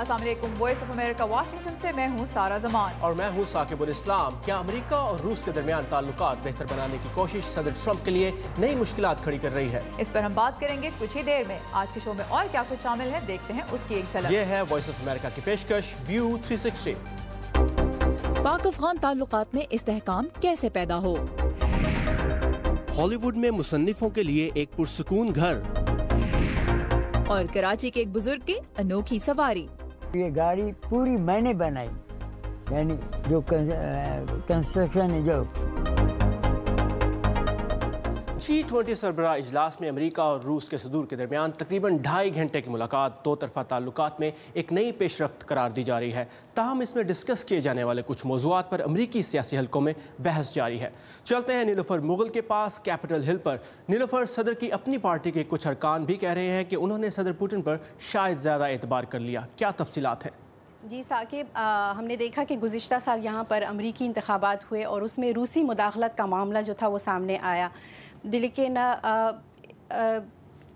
अस्सलाम वालेकुम। Voice of America Washington से मैं हूँ सारा जमान और मैं हूँ साकिबुल इस्लाम। क्या अमेरिका और रूस के दरमियान ताल्लुकात बेहतर बनाने की कोशिश सदर ट्रंप के लिए नई मुश्किलात खड़ी कर रही है? इस पर हम बात करेंगे कुछ ही देर में। आज के शो में और क्या कुछ शामिल है, देखते हैं उसकी एक झलक। ये है वॉइस ऑफ अमेरिका की पेशकश व्यू 360। पाक अफगान ताल्लुकात में इस्तेहकाम कैसे पैदा हो? हॉलीवुड में मुसन्निफों के लिए एक पुरसुकून घर और कराची के एक बुजुर्ग की अनोखी सवारी। ये गाड़ी पूरी मैंने बनाई, यानी जो कंस्ट्रक्शन है जो G20 सरबराह इजलास में अमेरिका और रूस के सदूर के दरमियान तकरीबन 2.5 घंटे की मुलाकात दो तरफा ताल्लुकात में एक नई पेशरफ्त करार दी जा रही है। ताहम इसमें डिस्कस किए जाने वाले कुछ मौज़ूआत पर अमरीकी सियासी हलकों में बहस जारी है। चलते हैं नीलुफर मुगल के पास कैपिटल हिल पर। नीलुफर, सदर की अपनी पार्टी के कुछ अरकान भी कह रहे हैं कि उन्होंने सदर पुतिन पर शायद ज़्यादा एतबार कर लिया। क्या तफसीलात हैं? जी साकिब, हमने देखा कि गुज़िश्ता साल यहाँ पर अमरीकी इंतखाबात हुए और उसमें रूसी मुदाखलत का मामला जो था वो सामने आया। लेकिन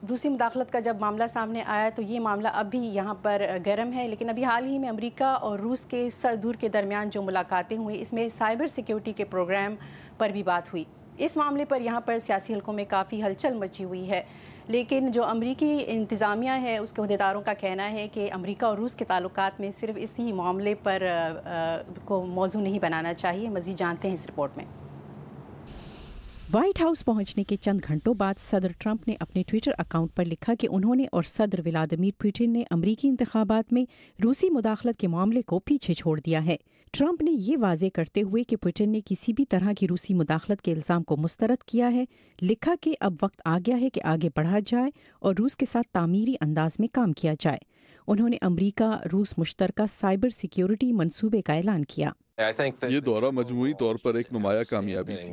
रूसी मुदाखलत का जब मामला सामने आया तो ये मामला अभी यहाँ पर गर्म है। लेकिन अभी हाल ही में अमेरिका और रूस के सदूर के दरमियान जो मुलाकातें हुई, इसमें साइबर सिक्योरिटी के प्रोग्राम पर भी बात हुई। इस मामले पर यहाँ पर सियासी हलकों में काफ़ी हलचल मची हुई है। लेकिन जो अमरीकी इंतज़ामिया है उसके अहदेदारों का कहना है कि अमेरिका और रूस के ताल्लुकात में सिर्फ इसी मामले पर को मौजू नहीं बनाना चाहिए। मज़ीद जानते हैं इस रिपोर्ट में। व्हाइट हाउस पहुंचने के चंद घंटों बाद सदर ट्रंप ने अपने ट्विटर अकाउंट पर लिखा कि उन्होंने और सदर व्लादिमीर पुतिन ने अमरीकी इंतखाबात में रूसी मुदाखलत के मामले को पीछे छोड़ दिया है। ट्रंप ने ये वाजे करते हुए कि पुतिन ने किसी भी तरह की रूसी मुदाखलत के इल्ज़ाम को मुस्तरद किया है, लिखा कि अब वक्त आ गया है कि आगे बढ़ा जाए और रूस के साथ तामीरी अंदाज में काम किया जाए। उन्होंने अमरीका रूस मुश्तरका साइबर सिक्योरिटी मंसूबे का ऐलान किया। ये दौरा मजमूई तौर पर एक नुमाया कामयाबी थी।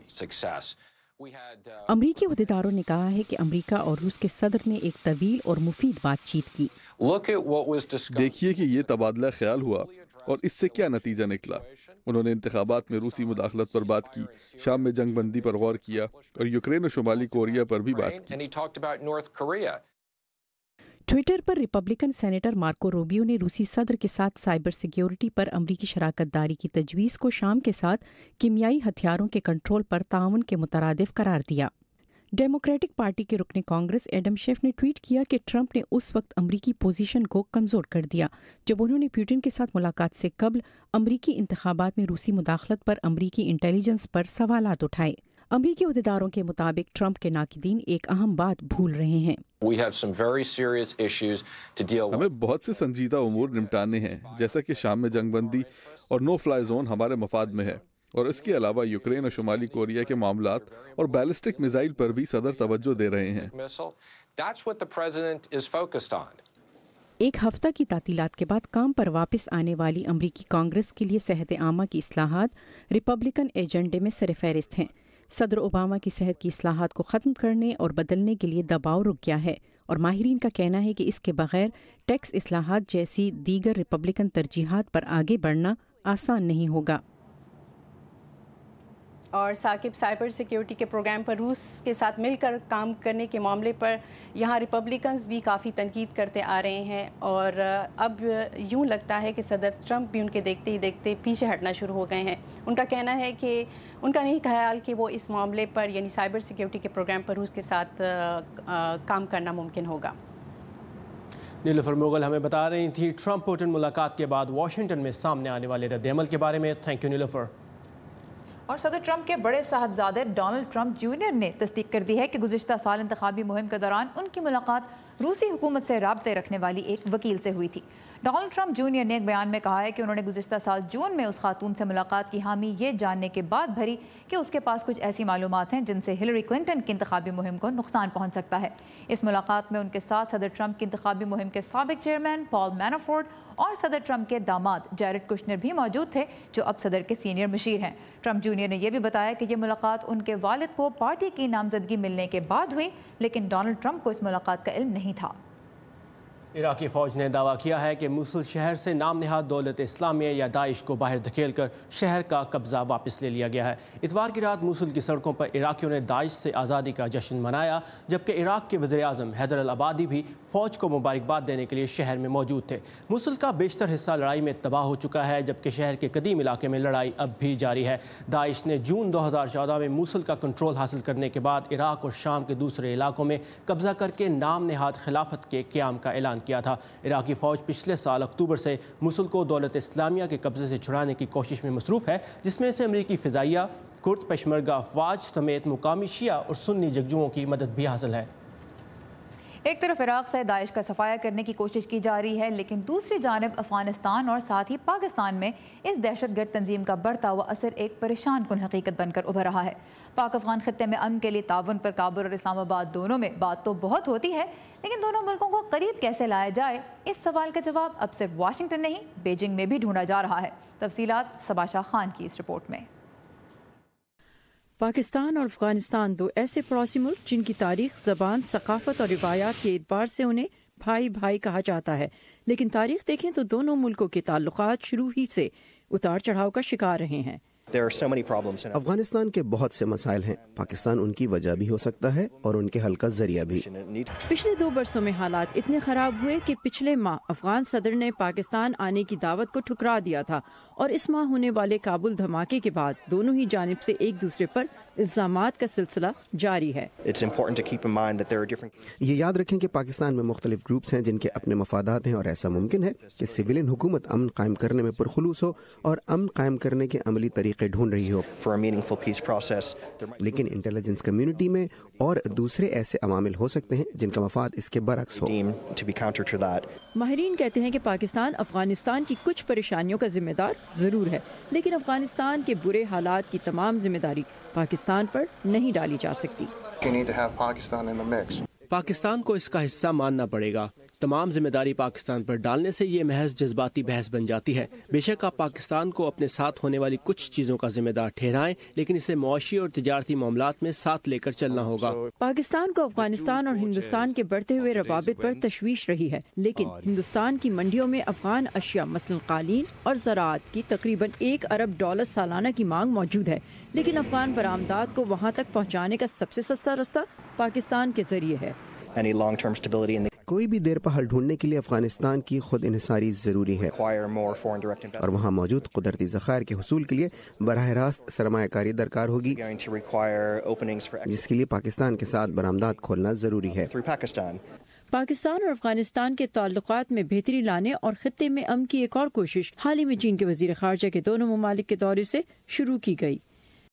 अमरीकी अहदेदारों ने कहा है कि अमरीका और रूस के सदर ने एक तवील और मुफीद बातचीत की। देखिए कि ये तबादला ख्याल हुआ और इससे क्या नतीजा निकला। उन्होंने इंतखाबात में रूसी मुदाखलत पर बात की, शाम में जंग बंदी पर गौर किया और यूक्रेन और शुमाली कोरिया पर भी बात की। ट्विटर पर रिपब्लिकन सेनेटर मार्को रूबियो ने रूसी सदर के साथ साइबर सिक्योरिटी पर अमरीकी शराकत दारी की तजवीज़ को शाम के साथ कीमियाई हथियारों के कंट्रोल पर ताउन के मुतरादिफ करार दिया। डेमोक्रेटिक पार्टी के रुकने कांग्रेस एडम शेफ ने ट्वीट किया कि ट्रंप ने उस वक्त अमरीकी पोजीशन को कमज़ोर कर दिया जब उन्होंने पुतिन के साथ मुलाकात से कबल अमरीकी इंतखाबात में रूसी मुदाखलत पर अमरीकी इंटेलिजेंस पर सवालात उठाए। अमरीकी अहदेदारों के मुताबिक ट्रंप के नाकिदीन एक अहम बात भूल रहे हैं। हमें बहुत से संजीदा उमूर निपटाने हैं, जैसा कि शाम में जंगबंदी और नो फ्लाई जोन हमारे मफाद में है, और इसके अलावा यूक्रेन और शुमाली कोरिया के मामलात और बैलिस्टिक मिसाइल पर भी सदर तवज्जो दे रहे हैं। एक हफ्ता की तातीलात के बाद काम पर वापस आने वाली अमरीकी कांग्रेस के लिए सेहत आमा की इस्लाहात रिपब्लिकन एजेंडे में सरफहरिस्त हैं। सदर ओबामा की सेहत की इस्लाहात को ख़त्म करने और बदलने के लिए दबाव रुक गया है और माहिरीन का कहना है कि इसके बगैर टैक्स इस्लाहात जैसी दीगर रिपब्लिकन तरजीहात पर आगे बढ़ना आसान नहीं होगा। और साकिब, साइबर सिक्योरिटी के प्रोग्राम पर रूस के साथ मिलकर काम करने के मामले पर यहाँ रिपब्लिकन्स भी काफ़ी तनकीद करते आ रहे हैं और अब यूँ लगता है कि सदर ट्रंप भी उनके देखते ही देखते पीछे हटना शुरू हो गए हैं। उनका कहना है कि उनका नहीं ख्याल कि वो इस मामले पर यानी साइबर सिक्योरिटी के प्रोग्राम पर रूस के साथ काम करना मुमकिन होगा। नीलुफर मुगल हमें बता रही थी ट्रंप पुतिन मुलाकात के बाद वाशिंगटन में सामने आने वाले रद्द-ए-अमल के बारे में। Thank you Nilufar. और सदर ट्रंप के बड़े साहबजादे डोनाल्ड ट्रंप जूनियर ने तस्दीक कर दी है कि गुज़िश्ता साल इंतखाबी मुहिम के दौरान उनकी मुलाकात रूसी हुकूमत से राब्ते रखने वाली एक वकील से हुई थी। डोनाल्ड ट्रंप जूनियर ने एक बयान में कहा है कि उन्होंने गुज़िश्ता साल जून में उस खातून से मुलाकात की हामी ये जानने के बाद भरी कि उसके पास कुछ ऐसी मालूमात हैं जिनसे हिलरी क्लिंटन की इंतखाबी मुहिम को नुकसान पहुँच सकता है। इस मुलाकात में उनके साथ सदर ट्रंप की इंतखाबी मुहिम के साबिक चेयरमैन पॉल मैनाफोर्ट और सदर ट्रंप के दामाद जैरेड कुशनर भी मौजूद थे, जो अब सदर के सीनियर मशीर हैं। ट्रंप जूनियर ने यह भी बताया कि यह मुलाकात उनके वालिद को पार्टी की नामजदगी मिलने के बाद हुई, लेकिन डोनाल्ड ट्रंप को इस मुलाकात का इल्म नहीं था। عراقی فوج نے دعویٰ کیا ہے کہ موصل شہر سے نام نہاد دولت اسلامیہ یا داعش کو باہر دھکیل کر شہر کا قبضہ واپس لے لیا گیا ہے۔ اتوار کی رات موصل کی سڑکوں پر عراقیوں نے داعش سے آزادی کا جشن منایا، جبکہ عراق کے وزیر اعظم حیدر العبادی بھی فوج کو مبارکباد دینے کے لیے شہر میں موجود تھے۔ موصل کا بیشتر حصہ لڑائی میں تباہ ہو چکا ہے، جبکہ شہر کے قدیم علاقے میں لڑائی اب بھی جاری ہے۔ داعش نے جون 2014 میں موصل کا کنٹرول حاصل کرنے کے بعد عراق اور شام کے دوسرے علاقوں میں قبضہ کر کے نام نہاد خلافت کے قیام کا اعلان کیا تھا۔ عراقی فوج پچھلے سال اکتوبر سے موصل کو دولت اسلامیہ کے قبضے سے چھڑانے کی کوشش میں مصروف ہے، جس میں سے امریکی فضائیہ، کرد پشمرگہ افواج سمیت مقامی شیعہ اور سنی جنگجوؤں کی مدد بھی حاصل ہے۔ ایک طرف عراق سے داعش کا صفایا کرنے کی کوشش کی جا رہی ہے، لیکن دوسری جانب افغانستان اور ساتھ ہی پاکستان میں اس دہشت گرد تنظیم کا بڑھتا ہوا اثر ایک پریشان کن حقیقت بن کر ابھر رہا ہے۔ پاک افغان خطے میں امن کے لیے تعاون پر کابل اور اسلام آباد دونوں میں بات تو بہت ہوتی ہے، لیکن دونوں ملکوں کو قریب کیسے لایا جائے، اس سوال کا جواب اب صرف واشنگٹن نہیں بیجنگ میں بھی ڈھونڈا جا رہا ہے۔ تفصیلات صبا شاہ خان کی اس رپورٹ میں۔ پاکستان اور افغانستان دو ایسے پڑوسی ملک جن کی تاریخ، زبان، ثقافت اور روایات کے اعتبار سے انہیں بھائی بھائی کہا جاتا ہے، لیکن تاریخ دیکھیں تو دونوں ملکوں کے تعلقات شروع ہی سے اتار چڑھاؤ کا شکار رہے ہیں۔ افغانستان کے بہت سے مسائل ہیں، پاکستان ان کی وجہ بھی ہو سکتا ہے اور ان کے حل کا ذریعہ بھی۔ پچھلے 2 برسوں میں حالات اتنے خراب ہوئے کہ پچھلے ماہ افغان صدر نے پاکستان آنے کی دعوت کو ٹھکرا دیا تھا، اور اس ماہ ہونے والے کابل دھماکے کے بعد دونوں ہی جانب سے ایک دوسرے پر الزامات کا سلسلہ جاری ہے۔ یہ یاد رکھیں کہ پاکستان میں مختلف گروپس ہیں جن کے اپنے مفادات ہیں، اور ایسا ممکن ہے کہ سویلین حکومت امن قائم کرنے میں پرخلوص ہو اور امن قائم کرنے کے عملی طریقے ڈھونڈ رہی ہو، لیکن انٹیلیجنس کمیونٹی میں اور دوسرے ایسے عوامل ہو سکتے ہیں جن کا مفاد اس کے برعکس ہو۔ ماہرین کہتے ہیں کہ پاکستان افغانستان کی کچھ پریشانیوں کا ذمہ دار ضرور ہے، لیکن افغانستان کے برے حالات کی تمام ذمہ داری پاکستان پر نہیں ڈالی جا سکتی۔ پاکستان کو اس کا حصہ ماننا پڑے گا۔ تمام ذمہ داری پاکستان پر ڈالنے سے یہ محض جذباتی بحث بن جاتی ہے۔ بے شک آپ پاکستان کو اپنے ساتھ ہونے والی کچھ چیزوں کا ذمہ دار ٹھہرائیں، لیکن اسے معاشی اور تجارتی معاملات میں ساتھ لے کر چلنا ہوگا۔ پاکستان کو افغانستان اور ہندوستان کے بڑھتے ہوئے روابط پر تشویش رہی ہے، لیکن ہندوستان کی منڈیوں میں افغان اشیاء مثلاً قالین اور زراعت کی تقریباً $1 ارب سالانہ کی مانگ موجود ہے، لیکن افغان برآمدات کو وہاں تک پہنچانے کا سب سے سستا رستہ پاکستان کے ذریعے ہے۔ کوئی بھی دیر پہاڑ ڈھونڈنے کے لیے افغانستان کی خود انحصاری ضروری ہے، اور وہاں موجود قدرتی ذخائر کے حصول کے لیے براہ راست سرمایہ کاری درکار ہوگی، جس کے لیے پاکستان کے ساتھ برآمدات کھولنا ضروری ہے۔ پاکستان اور افغانستان کے تعلقات میں بہتری لانے اور خطے میں امن کی ایک اور کوشش حال ہی میں چین کے وزیر خارجہ کے دونوں ممالک کے دورے سے شروع کی گئی۔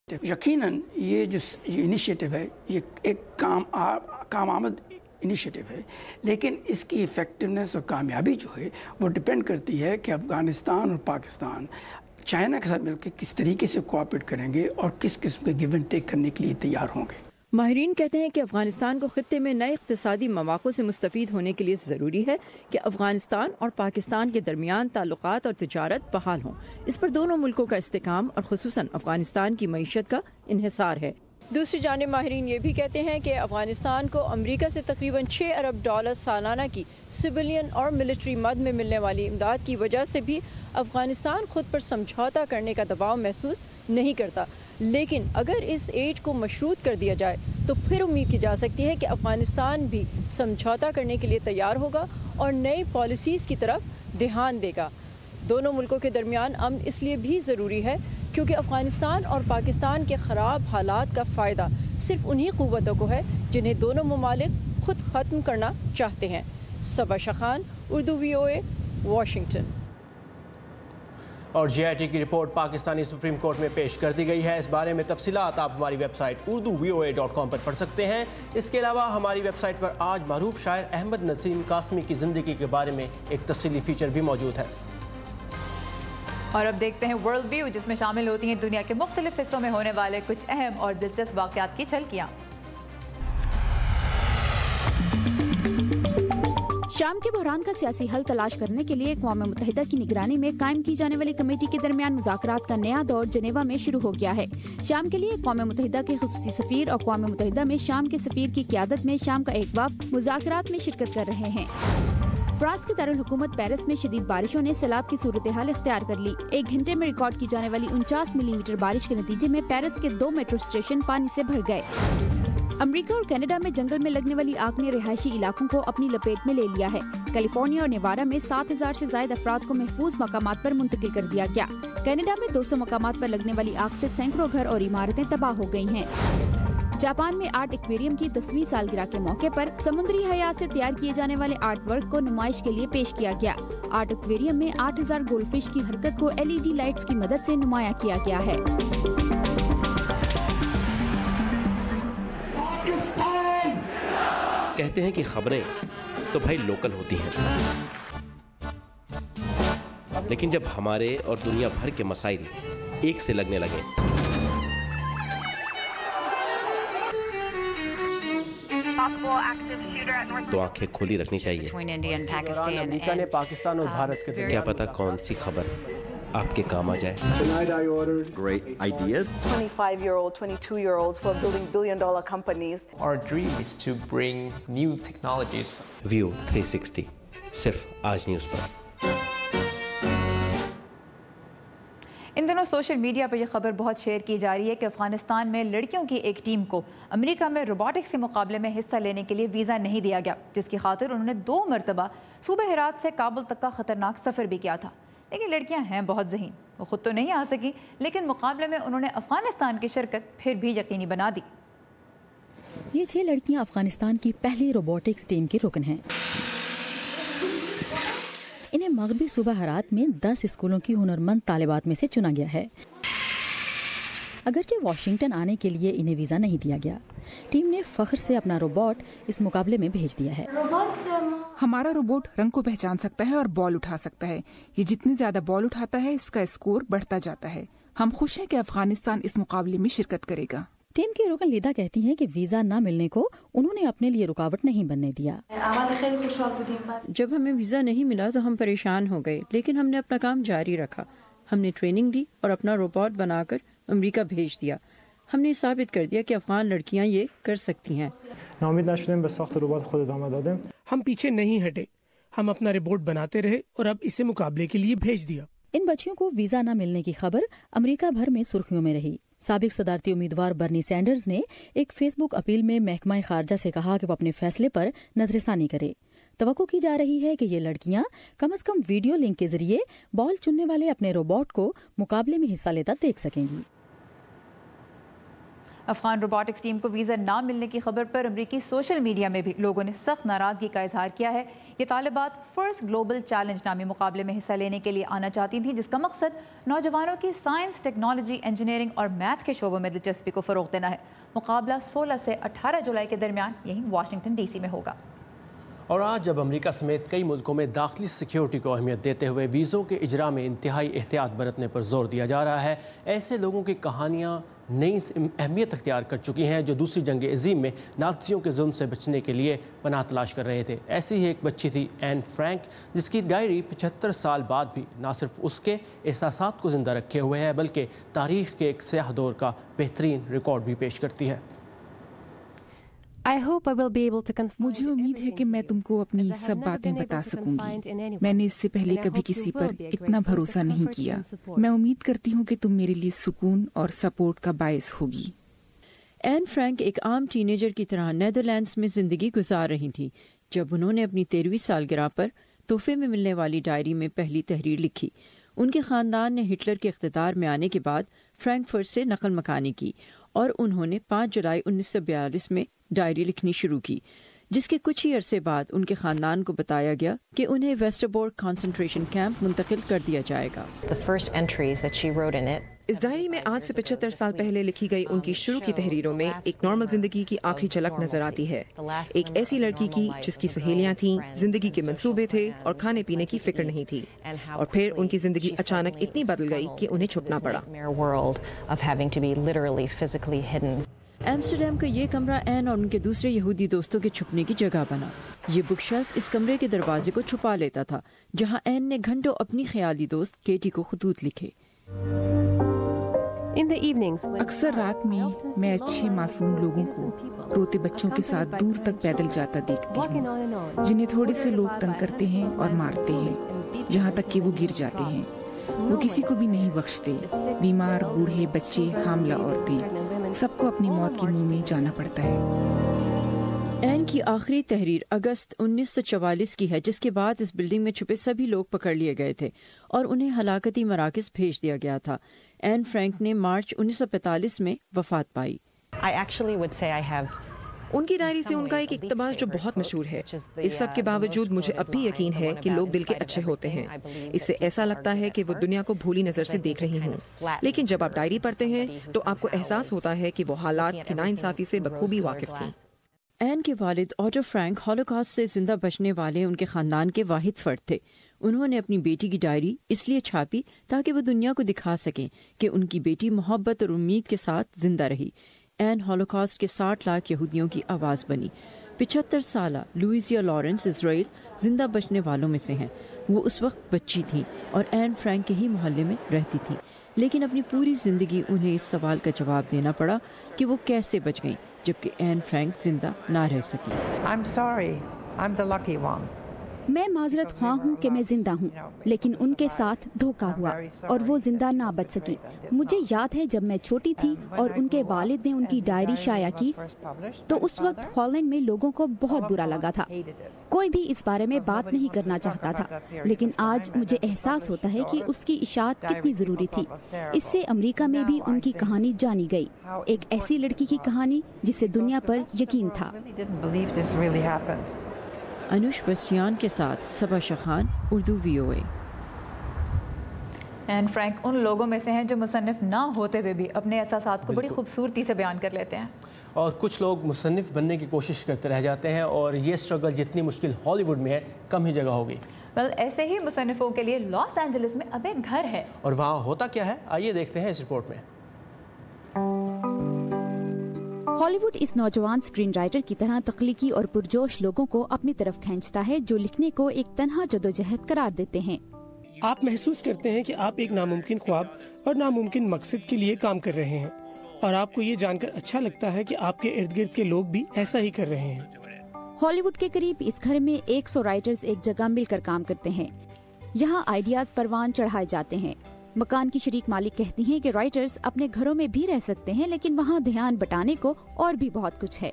یقیناً یہ جو انیشیٹو ہے یہ ایک کام آمد انیشیٹو ہے، لیکن اس کی ایفیکٹونیس اور کامیابی جو ہے وہ ڈپینڈ کرتی ہے کہ افغانستان اور پاکستان چائنا کے ساتھ مل کے کس طریقے سے کوآپریٹ کریں گے اور کس قسم کے گیو اینڈ ٹیک کرنے کے لیے تیار ہوں گے۔ ماہرین کہتے ہیں کہ افغانستان کو خطے میں نئے اقتصادی مواقع سے مستفید ہونے کے لیے ضروری ہے کہ افغانستان اور پاکستان کے درمیان تعلقات اور تجارت بحال ہوں۔ اس پر دونوں ملکوں کا استحکام اور خصوصاً افغانستان کی معیشت کا انحصار ہے۔ دوسری جانب ماہرین یہ بھی کہتے ہیں کہ افغانستان کو امریکہ سے تقریباً $6 ارب سالانہ کی سویلین اور ملٹری مد میں ملنے والی امداد کی وجہ سے بھی افغانستان خود پر سمجھوتا کرنے کا دباؤ محسوس نہیں کرتا، لیکن اگر اس ایڈ کو مشروط کر دیا جائے تو پھر امید کی جا سکتی ہے کہ افغانستان بھی سمجھوتا کرنے کے لیے تیار ہوگا اور نئی پالیسیز کی طرف دھیان دے گا۔ دونوں ملکوں کے درمیان امن اس لیے بھی ضروری ہے کیونکہ افغانستان اور پاکستان کے خراب حالات کا فائدہ صرف انہی قوتوں کو ہے جنہیں دونوں ممالک خود ختم کرنا چاہتے ہیں۔ صبا شاہ خان، اردو VOA، واشنگٹن۔ اور GIT کی رپورٹ پاکستانی سپریم کورٹ میں پیش کر دی گئی ہے۔ اس بارے میں تفصیلات آپ ہماری ویب سائٹ urduvoa.com پر پڑھ سکتے ہیں۔ اس کے علاوہ ہماری ویب سائٹ پر آج معروف شاعر احمد نسیم قاسمی کی زندگی کے بارے میں ایک تفصیلی فیچر بھی موجود ہے۔ اور اب دیکھتے ہیں ورلڈ ویو، جس میں شامل ہوتی ہیں دنیا کے مختلف حصوں میں ہونے والے کچھ اہم اور دلچسپ واقعات کی جھلکیاں۔ शाम के बहरान का सियासी हल तलाश करने के लिए अक़वाम मुत्तहिदा की निगरानी में कायम की जाने वाली कमेटी के दरमियान मुज़ाकरात का नया दौर जेनेवा में शुरू हो गया है। शाम के लिए अक़वाम मुत्तहिदा के ख़ुसूसी सफ़ीर और अक़वाम मुत्तहिदा में शाम के सफ़ीर की क़यादत में शाम का एक वफ़द मुज़ाकरात में शिरकत कर रहे हैं। फ्रांस के दारुल हुकूमत पेरिस में शदीद बारिशों ने सैलाब की सूरत हाल इख्तियार कर ली। 1 घंटे में रिकॉर्ड की जाने वाली 49 मिलीमीटर बारिश के नतीजे में पेरिस के 2 मेट्रो स्टेशन पानी से भर गए। अमेरिका और कनाडा में जंगल में लगने वाली आग ने रिहायशी इलाकों को अपनी लपेट में ले लिया है। कैलिफोर्निया और नेवाडा में 7000 से ज्यादा अफराद को महफूज मकामात पर मुंतकिल कर दिया गया। कनाडा में 200 मकामात पर लगने वाली आग से सैकड़ों घर और इमारतें तबाह हो गई हैं। जापान में आर्ट एक्वेरियम की 10वीं सालगिरह के मौके पर समुद्री हयात से तैयार किए जाने वाले आर्ट वर्क को नुमाइश के लिए पेश किया गया। आर्ट एक्वेरियम में 8000 गोल्डफिश की हरकत को LED लाइट्स की मदद से नुमाया किया गया है। कहते हैं कि खबरें तो भाई लोकल होती हैं, लेकिन जब हमारे और दुनिया भर के मसाइल एक से लगने लगे तो आंखें खुली रखनी चाहिए। अमेरिका ने पाकिस्तान और भारत के क्या पता कौन सी खबर आपके काम आ जाए। Tonight I ordered great ideas. 25-year-old, 22-year-olds who are building billion-dollar companies. Our dream is to bring new technologies. View 360 सिर्फ आज न्यूज़ पर। इन दिनों सोशल मीडिया पर यह खबर बहुत शेयर की जा रही है कि अफगानिस्तान में लड़कियों की एक टीम को अमेरिका में रोबोटिक्स के मुकाबले में हिस्सा लेने के लिए वीज़ा नहीं दिया गया, जिसकी खातिर उन्होंने 2 मरतबा सूबे हेरात से काबुल तक का खतरनाक सफ़र भी किया था। लेकिन लड़कियां हैं बहुत ज़हीन, वो खुद तो नहीं आ सकी, लेकिन मुकाबले में उन्होंने अफगानिस्तान की शिरकत फिर भी यकीनी बना दी। ये 6 लड़कियां अफगानिस्तान की पहली रोबोटिक्स टीम की रुकन हैं। इन्हें मगरबी सूबा हेरात में 10 स्कूलों की हुनरमंद तालिबात में से चुना गया है। अगरचे वाशिंगटन आने के लिए इन्हें वीज़ा नहीं दिया गया, टीम ने फख्र से अपना रोबोट इस मुकाबले में भेज दिया है। हमारा रोबोट रंग को पहचान सकता है और बॉल उठा सकता है। ये जितनी ज्यादा बॉल उठाता है, इसका स्कोर बढ़ता जाता है। हम खुश हैं कि अफगानिस्तान इस मुकाबले में शिरकत करेगा। टीम की रुकन लीदा कहती हैं कि वीजा न मिलने को उन्होंने अपने लिए रुकावट नहीं बनने दिया। जब हमें वीजा नहीं मिला तो हम परेशान हो गए, लेकिन हमने अपना काम जारी रखा। हमने ट्रेनिंग ली और अपना रोबोट बनाकर अमेरिका भेज दिया। हमने साबित कर दिया कि अफगान लड़कियां ये कर सकती हैं। हम पीछे नहीं हटे, हम अपना रोबोट बनाते रहे और अब इसे मुकाबले के लिए भेज दिया। इन बच्चियों को वीजा न मिलने की खबर अमेरिका भर में सुर्खियों में रही। साबिक सदारती उम्मीदवार बर्नी सैंडर्स ने एक फेसबुक अपील में महकमा खारजा से कहा कि वो अपने फैसले पर नजरसानी करे। तवक्को की जा रही है कि ये लड़कियां कम से कम वीडियो लिंक के जरिए बॉल चुनने वाले अपने रोबोट को मुकाबले में हिस्सा लेता देख सकेंगी। अफगान रोबोटिक्स टीम को वीज़ा ना मिलने की खबर पर अमरीकी सोशल मीडिया में भी लोगों ने सख्त नाराज़गी का इजहार किया है। ये तालिबात फर्स्ट ग्लोबल चैलेंज नामी मुकाबले में हिस्सा लेने के लिए आना चाहती थी, जिसका मकसद नौजवानों की साइंस, टेक्नोलॉजी, इंजीनियरिंग और मैथ के शोबों में दिलचस्पी को फ़रोग़ देना है। मुकाबला 16 से 18 जुलाई के दरमियान यहीं वाशिंगटन DC में होगा। और आज जब अमेरिका समेत कई मुल्कों में दाखिली सिक्योरिटी को अहमियत देते हुए वीज़ों के इजरा में इंतहाई एहतियात बरतने पर जोर दिया जा रहा है, ऐसे लोगों की कहानियाँ नई अहमियत अख्तियार कर चुकी हैं जो दूसरी जंग अज़ीम में नाज़ियों के जुल्म से बचने के लिए पनाह तलाश कर रहे थे। ऐसी ही एक बच्ची थी एन फ्रैंक, जिसकी डायरी 75 साल बाद भी ना सिर्फ उसके एहसासात को ज़िंदा रखे हुए है, बल्कि तारीख़ के एक स्याह दौर का बेहतरीन रिकॉर्ड भी पेश करती है। मुझे उम्मीद है कि मैं तुमको अपनी सब बातें बता सकूंगी। मैंने इससे पहले कभी किसी पर इतना भरोसा नहीं किया। मैं उम्मीद करती हूँ कि तुम मेरे लिए सुकून और सपोर्ट का बायस होगी। एन फ्रैंक एक आम टीनेजर की तरह नेदरलैंड्स में जिंदगी गुजार रही थी जब उन्होंने अपनी 13वीं सालगिरह पर तोहफे में मिलने वाली डायरी में पहली तहरीर लिखी। उनके खानदान ने हिटलर के इख्तिदार में आने के बाद फ्रैंकफर्ट से नकल मकानी की और उन्होंने 5 जुलाई 1942 में डायरी लिखनी शुरू की, जिसके कुछ ही अरसे बाद उनके खानदान को बताया गया कि उन्हें वेस्टरबोर्ग कंसंट्रेशन कैंप मुंतकिल कर दिया जाएगा। इस डायरी में आज से 75 साल पहले लिखी गई उनकी शुरू की तहरीरों में एक नॉर्मल जिंदगी की आखिरी झलक नजर आती है। एक ऐसी लड़की की जिसकी सहेलियां थीं, जिंदगी के मंसूबे थे और खाने पीने की फिक्र नहीं थी, और फिर उनकी जिंदगी अचानक इतनी बदल गई कि उन्हें छुपना पड़ा। ایمسٹرڈیم کا یہ کمرہ این اور ان کے دوسرے یہودی دوستوں کے چھپنے کی جگہ بنا۔ یہ بک شیلف اس کمرے کے دروازے کو چھپا لیتا تھا جہاں این نے گھنٹوں اپنی خیالی دوست کیٹی کو خطوط لکھے۔ اکثر رات میں اچھے معصوم لوگوں کو روتے بچوں کے ساتھ دور تک پیدل جاتا دیکھتی ہوں، جنہیں تھوڑے سے لوگ تنگ کرتے ہیں اور مارتے ہیں یہاں تک کہ وہ گر جاتے ہیں۔ وہ کسی کو بھی نہیں بخشتے، بیمار، بوڑھے، بچے، حاملہ عورتیں، سب کو اپنی موت کے منہ میں جانا پڑتا ہے۔ این کی آخری تحریر اگست 1944 کی ہے، جس کے بعد اس بلڈنگ میں چھپے سبھی لوگ پکڑ لیے گئے تھے اور انہیں ہلاکتی مراکز بھیج دیا گیا تھا۔ این فرینک نے مارچ 1945 میں وفات پائی۔ ان کی ڈائری سے ان کا ایک اقتباس جو بہت مشہور ہے، اس سب کے باوجود مجھے اب بھی یقین ہے کہ لوگ دل کے اچھے ہوتے ہیں۔ اس سے ایسا لگتا ہے کہ وہ دنیا کو بھولی نظر سے دیکھ رہی ہوں، لیکن جب آپ ڈائری پڑھتے ہیں تو آپ کو احساس ہوتا ہے کہ وہ حالات کی ناانصافی سے بخوبی واقف تھیں۔ این کے والد آٹو فرینک ہولوکاسٹ سے زندہ بچنے والے ان کے خاندان کے واحد فرد تھے۔ انہوں نے اپنی بیٹی کی ڈائری اس لیے چھاپی تاکہ وہ دنیا کو دکھا سکیں کہ ان کی بیٹی محبت اور امید کے ساتھ زندہ رہی۔ این ہولوکاسٹ کے 60 لاکھ یہودیوں کی آواز بنی۔ 75 سالہ لوئزیا لارنس اسرائیل زندہ بچنے والوں میں سے ہیں۔ وہ اس وقت بچی تھیں اور این فرینک کے ہی محلے میں رہتی تھیں، لیکن اپنی پوری زندگی انہیں اس سوال کا جواب دینا پڑا کہ وہ کیسے بچ گئیں جبکہ این فرینک زندہ نہ رہ سکی۔ میں معذرت خواہ ہوں کہ میں زندہ ہوں، لیکن ان کے ساتھ دھوکہ ہوا اور وہ زندہ نہ بچ سکی۔ مجھے یاد ہے جب میں چھوٹی تھی اور ان کے والد نے ان کی ڈائری شائع کی تو اس وقت ہالینڈ میں لوگوں کو بہت برا لگا تھا، کوئی بھی اس بارے میں بات نہیں کرنا چاہتا تھا، لیکن آج مجھے احساس ہوتا ہے کہ اس کی اشاعت کتنی ضروری تھی۔ اس سے امریکہ میں بھی ان کی کہانی جانی گئی، ایک ایسی لڑکی کی کہانی جسے دنیا پر یقین تھا۔ انوش بسیان کے ساتھ صبا شخان، اردو VOA۔ این فرینک ان لوگوں میں سے ہیں جو مصنف نہ ہوتے ہوئے بھی اپنے احساسات کو بڑی خوبصورتی سے بیان کر لیتے ہیں، اور کچھ لوگ مصنف بننے کی کوشش کرتے رہ جاتے ہیں، اور یہ سٹرگل جتنی مشکل ہالی ووڈ میں ہے کم ہی جگہ ہوگی۔ ایسے ہی مصنفوں کے لیے لاس اینجلس میں اب ایک گھر ہے، اور وہاں ہوتا کیا ہے آئیے دیکھتے ہیں اس رپورٹ میں۔ ہالی ووڈ اس نوجوان اسکرین رائٹر کی طرح تخلیقی اور پرجوش لوگوں کو اپنی طرف کھینچتا ہے جو لکھنے کو ایک تنہا جدوجہد قرار دیتے ہیں۔ آپ محسوس کرتے ہیں کہ آپ ایک ناممکن خواب اور ناممکن مقصد کے لیے کام کر رہے ہیں، اور آپ کو یہ جان کر اچھا لگتا ہے کہ آپ کے ارد گرد کے لوگ بھی ایسا ہی کر رہے ہیں۔ ہالی ووڈ کے قریب اس گھر میں 100 رائٹرز ایک جگہ مل کر کام کرتے ہیں۔ یہاں آئیڈیاز پروان چڑھائے جاتے ہیں۔ مکان کی شریک مالک کہتی ہیں کہ رائٹرز اپنے گھروں میں بھی رہ سکتے ہیں، لیکن وہاں دھیان بٹانے کو اور بھی بہت کچھ ہے۔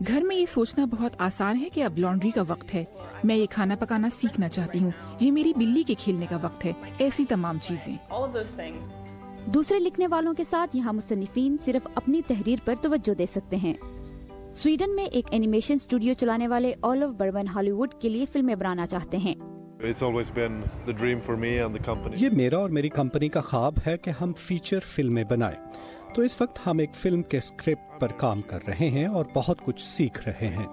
گھر میں یہ سوچنا بہت آسان ہے کہ اب لانڈری کا وقت ہے، میں یہ کھانا پکانا سیکھنا چاہتی ہوں، یہ میری بلی کے کھیلنے کا وقت ہے، ایسی تمام چیزیں۔ دوسرے لکھنے والوں کے ساتھ یہاں مصنفین صرف اپنی تحریر پر توجہ دے سکتے ہیں۔ سویڈن میں ایک اینیمیشن اسٹوڈیو چلانے والے اولف بربن ہالی ووڈ کے لیے فلمیں بنانا چاہتے ہیں۔ یہ میرا اور میری کمپنی کا خواب ہے کہ ہم فیچر فلمیں بنائیں، تو اس وقت ہم ایک فلم کے اسکرپٹ پر کام کر رہے ہیں اور بہت کچھ سیکھ رہے ہیں۔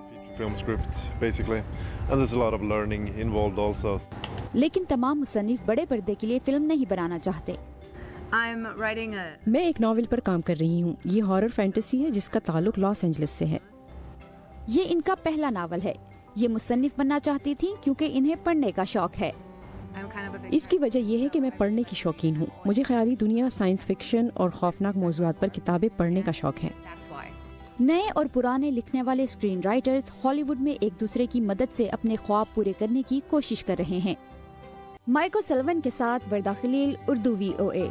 لیکن تمام مصنف بڑے پردے کے لیے فلم نہیں بنانا چاہتے۔ میں ایک ناول پر کام کر رہی ہوں، یہ ہارر فینٹیسی ہے جس کا تعلق لاس اینجلس سے ہے۔ یہ ان کا پہلا ناول ہے۔ یہ مصنف بننا چاہتی تھیں کیونکہ انہیں پڑھنے کا شوق ہے۔ اس کی وجہ یہ ہے کہ میں پڑھنے کی شوقین ہوں، مجھے خیالی دنیا، سائنس فکشن اور خوفناک موضوعات پر کتابیں پڑھنے کا شوق ہے۔ نئے اور پرانے لکھنے والے اسکرین رائٹرز ہالی ووڈ میں ایک دوسرے کی مدد سے اپنے خواب پورے کرنے کی کوشش کر رہے ہیں۔ مائیکل سلون کے ساتھ وردہ خلیل، اردو VOA۔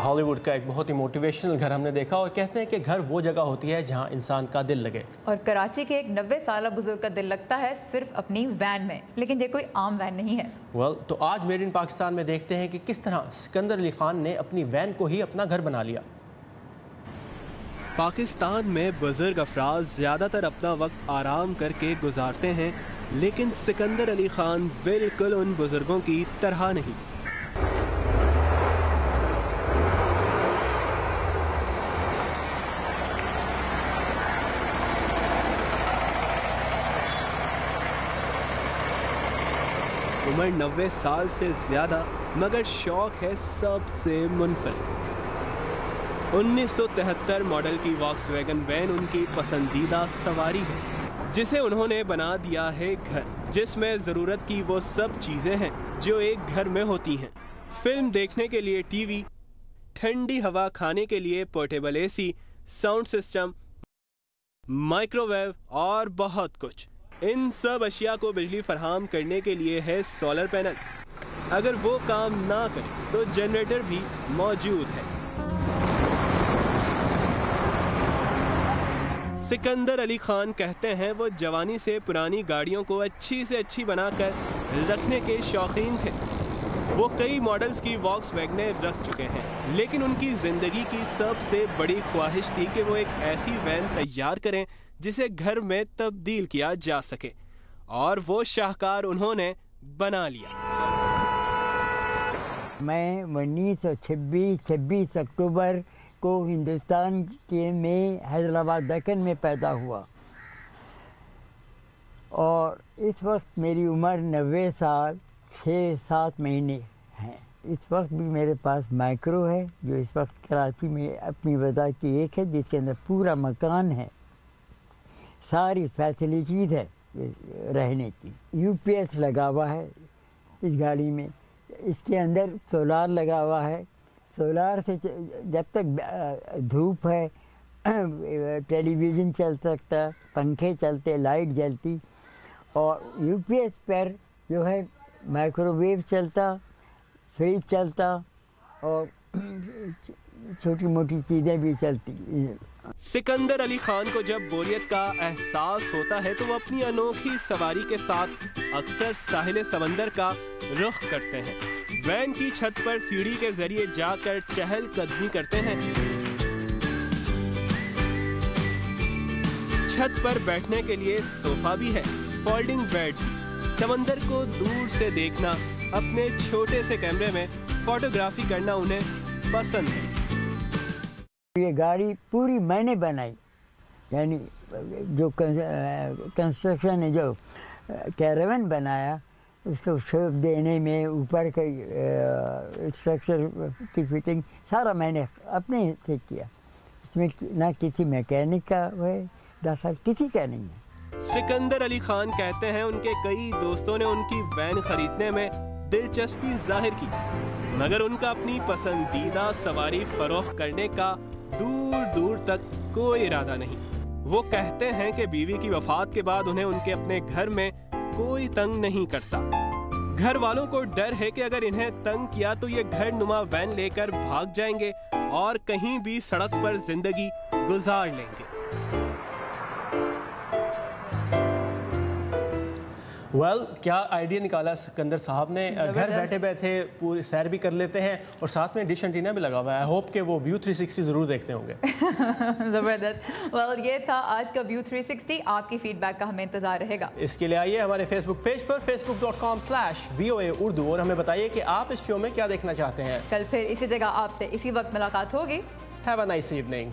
ہالی ووڈ کا ایک بہت ہی موٹیویشنل گھر ہم نے دیکھا، اور کہتے ہیں کہ گھر وہ جگہ ہوتی ہے جہاں انسان کا دل لگے، اور کراچی کے ایک 90 سالہ بزرگ کا دل لگتا ہے صرف اپنی وین میں، لیکن یہ کوئی عام وین نہیں ہے۔ تو آج میڈ ان پاکستان میں دیکھتے ہیں کہ کس طرح سکندر علی خان نے اپنی وین کو ہی اپنا گھر بنا لیا۔ پاکستان میں بزرگ افراد زیادہ تر اپنا وقت آرام کر کے گزارتے ہیں، لیکن سکندر علی خان بالکل ان بزرگوں کی طرح نہیں۔ उम्र 90 साल से ज्यादा, मगर शौक है सबसे मुनफरिद। 1973 मॉडल की वॉक्सवैगन वैन उनकी पसंदीदा सवारी है, जिसे उन्होंने बना दिया है घर, जिसमें ज़रूरत की वो सब चीज़ें हैं जो एक घर में होती हैं। फिल्म देखने के लिए टीवी, ठंडी हवा खाने के लिए portable AC, sound system, microwave और बहुत कुछ। इन सब अशिया को बिजली फराहम करने के लिए है सोलर पैनल। अगर वो काम ना करे तो जनरेटर भी मौजूद है। सिकंदर अली खान कहते हैं वो जवानी से पुरानी गाड़ियों को अच्छी से अच्छी बनाकर रखने के शौकीन थे। वो कई मॉडल्स की वॉक्सवैगनें रख चुके हैं, लेकिन उनकी जिंदगी की सबसे बड़ी ख्वाहिश थी कि वो एक ऐसी वैन तैयार करें जिसे घर में तब्दील किया जा सके, और वो शाहकार उन्होंने बना लिया। मैं 1926 अक्टूबर को हिंदुस्तान के में हैदराबाद दक्कन में पैदा हुआ, और इस वक्त मेरी उम्र 90 साल 6-7 महीने हैं। इस वक्त भी मेरे पास माइक्रो है, जो इस वक्त कराची में अपनी वजह की एक है, जिसके अंदर पूरा मकान है, सारी फैसिलिटीज़ है रहने की। यूपीएस लगा हुआ है इस गाड़ी में, इसके अंदर सोलार लगा हुआ है। सोलार से जब तक धूप है टेलीविज़न चल सकता, पंखे चलते, लाइट जलती, और यूपीएस पर जो है माइक्रोवेव चलता, फ्रिज चलता, और छोटी मोटी चीज़ें भी चलती। सिकंदर अली खान को जब बोरियत का एहसास होता है तो वो अपनी अनोखी सवारी के साथ अक्सर साहिल समंदर का रुख करते हैं। वैन की छत पर सीढ़ी के जरिए जाकर चहल कदमी करते हैं। छत पर बैठने के लिए सोफा भी है, फोल्डिंग बेड भी। समंदर को दूर से देखना, अपने छोटे से कैमरे में फोटोग्राफी करना उन्हें पसंद है। ये गाड़ी पूरी मैंने बनाई, यानी जो कंस्ट्रक्शन है, जो कैरावन बनाया, उसको शेप देने में, ऊपर का स्ट्रक्चर की फिटिंग सारा मैंने अपने से किया। इसमें ना किसी मैकेनिक का है दखल, किसी का नहीं है। सिकंदर अली खान कहते हैं उनके कई दोस्तों ने उनकी वैन खरीदने में दिलचस्पी जाहिर की, मगर उनका अपनी पसंदीदा सवारी फरोख्त करने का दूर दूर तक कोई इरादा नहीं। वो कहते हैं कि बीवी की वफात के बाद उन्हें उनके अपने घर में कोई तंग नहीं करता। घर वालों को डर है कि अगर इन्हें तंग किया तो ये घर नुमा वैन लेकर भाग जाएंगे और कहीं भी सड़क पर जिंदगी गुजार लेंगे। क्या आइडिया निकाला सिकंदर साहब ने। घर बैठे बैठे पूरी सैर भी कर लेते हैं और साथ में डिश एंटीना भी लगा हुआ है। होप कि वो व्यू 360 ज़रूर देखते होंगे। ज़बरदस्त। ये था आज का व्यू 360। आपकी फीडबैक का हमें इंतजार रहेगा। इसके लिए आइए हमारे फेसबुक पेज पर facebook.com/VOA उर्दू और हमें बताइए कि आप इस शो में क्या देखना चाहते हैं। कल फिर इसी जगह आपसे इसी वक्त मुलाकात होगी। Have a nice evening.